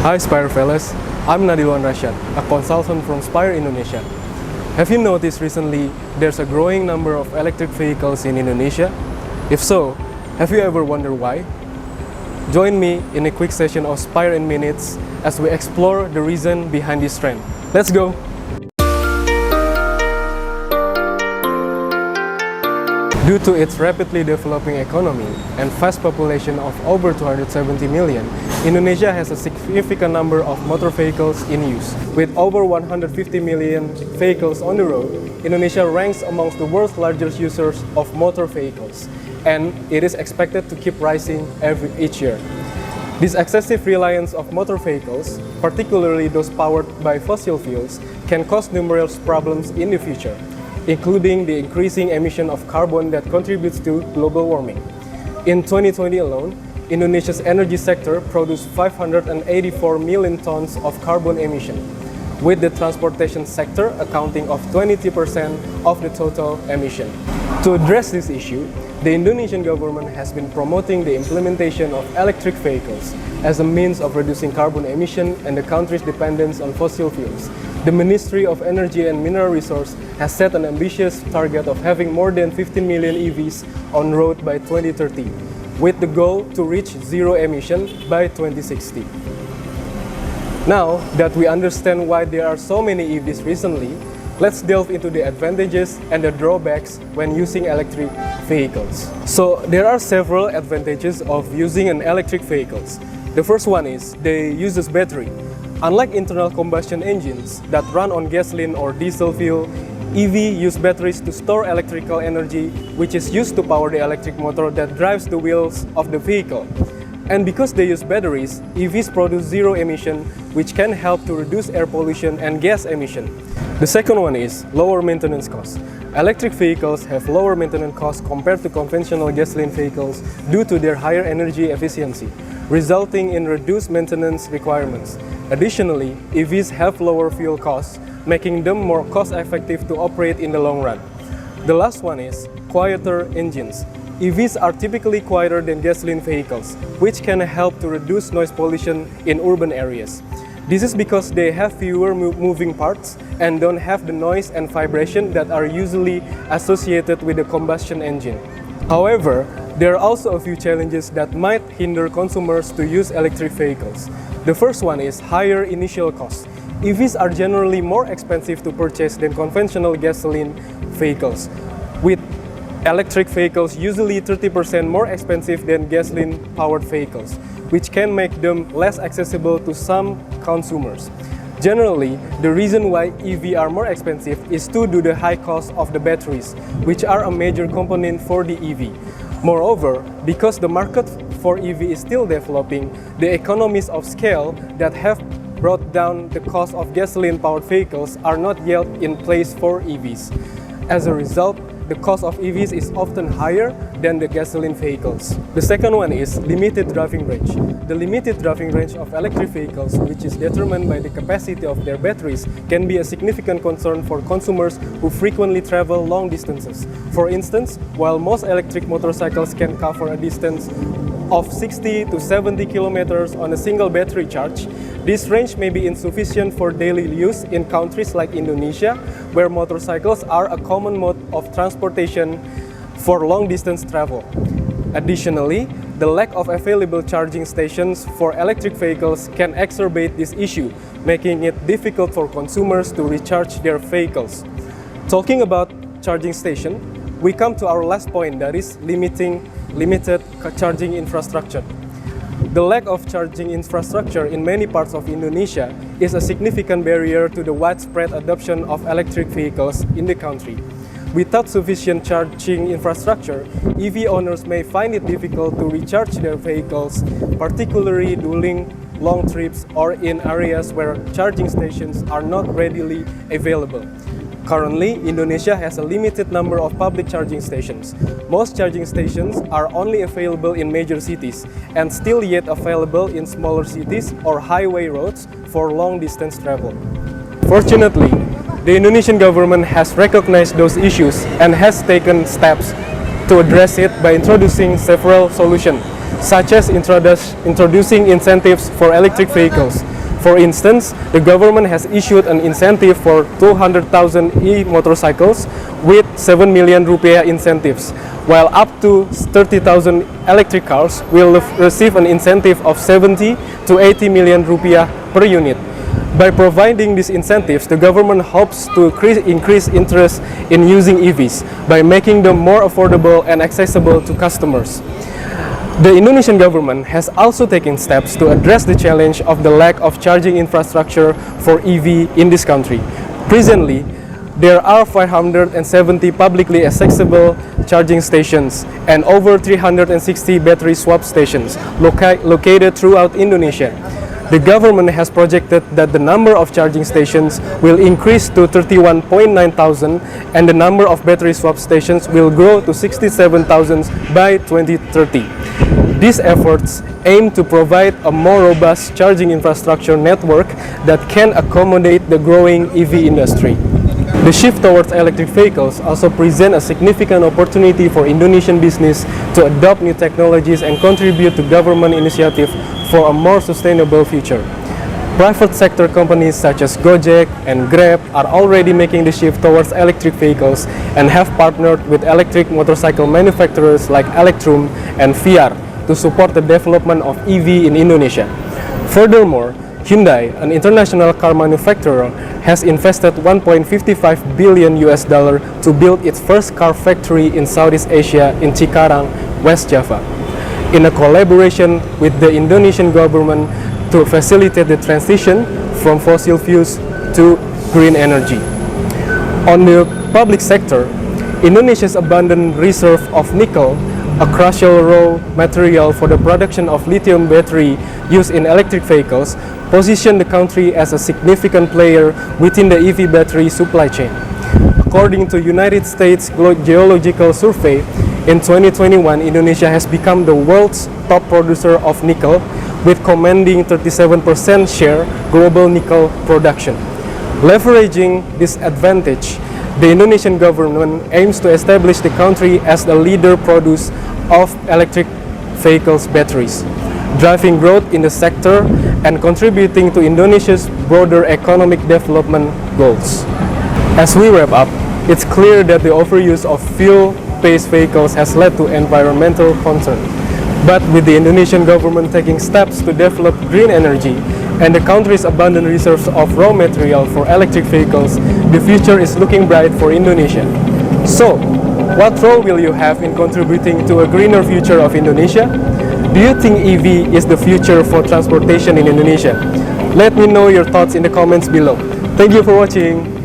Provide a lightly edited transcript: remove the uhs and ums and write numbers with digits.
Hi Spire fellas, I'm Nadhilwan Rashad, a consultant from Spire Indonesia. Have you noticed recently there's a growing number of electric vehicles in Indonesia? If so, have you ever wondered why? Join me in a quick session of Spire in Minutes as we explore the reason behind this trend. Let's go! Due to its rapidly developing economy and vast population of over 270 million, Indonesia has a significant number of motor vehicles in use. With over 150 million vehicles on the road, Indonesia ranks amongst the world's largest users of motor vehicles, and it is expected to keep rising each year. This excessive reliance of motor vehicles, particularly those powered by fossil fuels, can cause numerous problems in the future, including the increasing emission of carbon that contributes to global warming. In 2020 alone, Indonesia's energy sector produced 584 million tons of carbon emission, with the transportation sector accounting of 23% of the total emission. To address this issue, the Indonesian government has been promoting the implementation of electric vehicles as a means of reducing carbon emission and the country's dependence on fossil fuels. The Ministry of Energy and Mineral Resources has set an ambitious target of having more than 15 million EVs on road by 2030, with the goal to reach zero emission by 2060. Now that we understand why there are so many EVs recently, let's delve into the advantages and the drawbacks when using electric vehicles. So there are several advantages of using an electric vehicles. The first one is they uses battery. Unlike internal combustion engines that run on gasoline or diesel fuel, EV use batteries to store electrical energy, which is used to power the electric motor that drives the wheels of the vehicle. And because they use batteries, EVs produce zero emission, which can help to reduce air pollution and gas emission. The second one is lower maintenance costs. Electric vehicles have lower maintenance costs compared to conventional gasoline vehicles due to their higher energy efficiency, resulting in reduced maintenance requirements. Additionally, EVs have lower fuel costs, making them more cost-effective to operate in the long run. The last one is quieter engines. EVs are typically quieter than gasoline vehicles, which can help to reduce noise pollution in urban areas. This is because they have fewer moving parts and don't have the noise and vibration that are usually associated with the combustion engine. However, there are also a few challenges that might hinder consumers to use electric vehicles. The first one is higher initial costs. EVs are generally more expensive to purchase than conventional gasoline vehicles, with electric vehicles usually 30% more expensive than gasoline-powered vehicles, which can make them less accessible to some consumers. Generally, the reason why EVs are more expensive is due to the high cost of the batteries, which are a major component for the EV. Moreover, because the market for EV is still developing, the economies of scale that have brought down the cost of gasoline-powered vehicles are not yet in place for EVs. As a result, the cost of EVs is often higher than the gasoline vehicles. The second one is limited driving range. The limited driving range of electric vehicles, which is determined by the capacity of their batteries, can be a significant concern for consumers who frequently travel long distances. For instance, while most electric motorcycles can cover a distance of 60 to 70 kilometers on a single battery charge, this range may be insufficient for daily use in countries like Indonesia, where motorcycles are a common mode of transportation for long-distance travel. Additionally, the lack of available charging stations for electric vehicles can exacerbate this issue, making it difficult for consumers to recharge their vehicles. Talking about charging station, we come to our last point, that is limited charging infrastructure. The lack of charging infrastructure in many parts of Indonesia is a significant barrier to the widespread adoption of electric vehicles in the country. Without sufficient charging infrastructure, EV owners may find it difficult to recharge their vehicles, particularly during long trips or in areas where charging stations are not readily available. Currently, Indonesia has a limited number of public charging stations. Most charging stations are only available in major cities and still yet available in smaller cities or highway roads for long-distance travel. Fortunately, the Indonesian government has recognized those issues and has taken steps to address it by introducing several solutions, such as introducing incentives for electric vehicles, For instance, the government has issued an incentive for 200,000 e-motorcycles with 7 million rupiah incentives, while up to 30,000 electric cars will receive an incentive of 70 to 80 million rupiah per unit. By providing these incentives, the government hopes to increase interest in using EVs by making them more affordable and accessible to customers. The Indonesian government has also taken steps to address the challenge of the lack of charging infrastructure for EV in this country. Presently, there are 570 publicly accessible charging stations and over 360 battery swap stations located throughout Indonesia. The government has projected that the number of charging stations will increase to 31.9 thousand and the number of battery swap stations will grow to 67,000 by 2030. These efforts aim to provide a more robust charging infrastructure network that can accommodate the growing EV industry. The shift towards electric vehicles also presents a significant opportunity for Indonesian business to adopt new technologies and contribute to government initiatives for a more sustainable future. Private sector companies such as Gojek and Grab are already making the shift towards electric vehicles and have partnered with electric motorcycle manufacturers like Electrum and VR to support the development of EV in Indonesia. Furthermore, Hyundai, an international car manufacturer, has invested 1.55 billion US dollar to build its first car factory in Southeast Asia in Cikarang, West Java, in a collaboration with the Indonesian government to facilitate the transition from fossil fuels to green energy. On the public sector, Indonesia's abundant reserve of nickel, a crucial raw material for the production of lithium battery used in electric vehicles, position the country as a significant player within the EV battery supply chain. According to United States Geological Survey, in 2021, Indonesia has become the world's top producer of nickel, with commanding 37% share global nickel production. Leveraging this advantage, the Indonesian government aims to establish the country as the leader producer of electric vehicles batteries, driving growth in the sector and contributing to Indonesia's broader economic development goals. As we wrap up, it's clear that the overuse of fuel-based vehicles has led to environmental concern. But with the Indonesian government taking steps to develop green energy and the country's abundant reserves of raw material for electric vehicles, the future is looking bright for Indonesia. So, what role will you have in contributing to a greener future of Indonesia? Do you think EV is the future for transportation in Indonesia? Let me know your thoughts in the comments below. Thank you for watching.